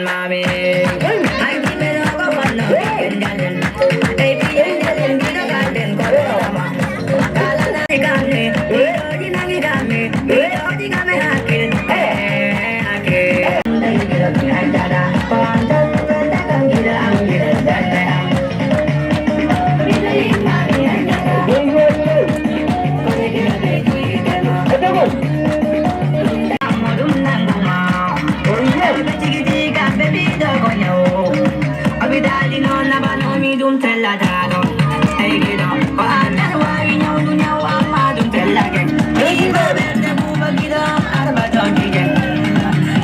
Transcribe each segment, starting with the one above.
mami. Ay, dímelo como no me engañen. Baby, el mira garden con tama. Kala na igame, di na igame, di game hakil. Hakil. Dai gira ni ajada, pandan da kan gira ang gira dai. Bilay mami ajada. Kone gira dai kui dema. Amadum nanguma. Chiquitiga, bebida goño. Abidali non abano mi dum telladano. Hey gida, paana wari nyaw du nyaw amma dum tellage. Hey berde buba gida arba tonjige.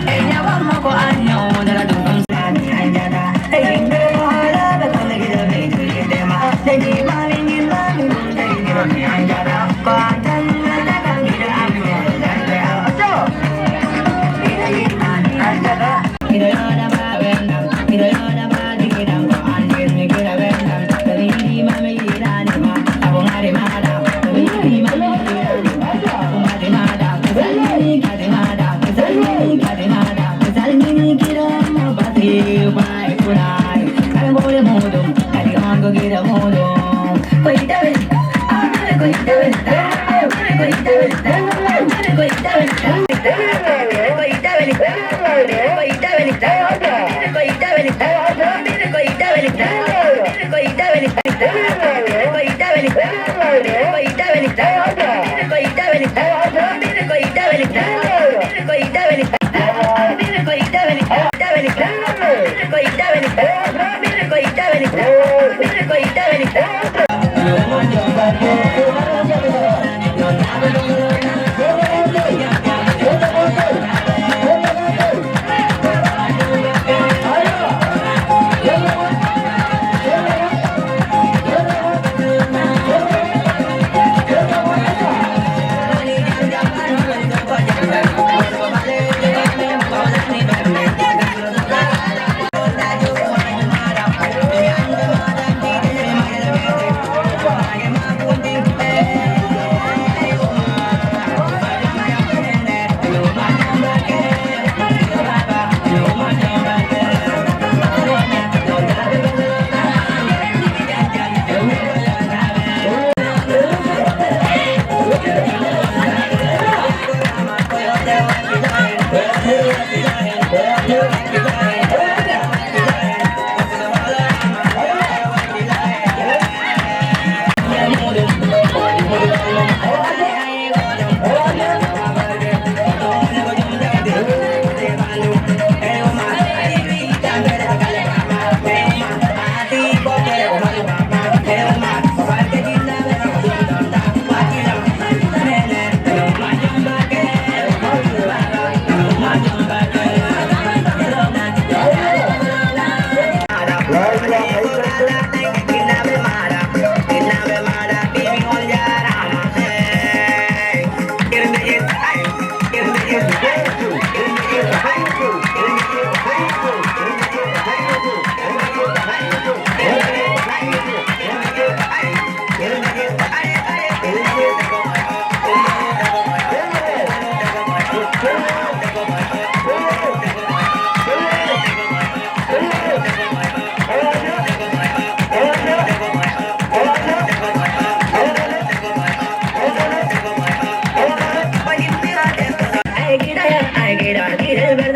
Hey nyawa mo ko anyo dala dum dum san anjada. Hey gida hala be kone gida be tu gida ma. Hey mali ni mali dum hey gida ni anjada. Ko anjan da kan gida amu da. Aso. Gida ni anjada. Gida na ba benda, gida na ba digida ko anjen ni gida benda. Kali mami gida ni ma, abong hari mada. Kali mami gida ni ma, abong hari mada. Kali gida mada, kali mada. Kali gida mo bati bai kunai. Kali bole modum, kali ango gida modum. Koi dawe, koi dawe, koi dawe, koi dawe, koi dawe. I get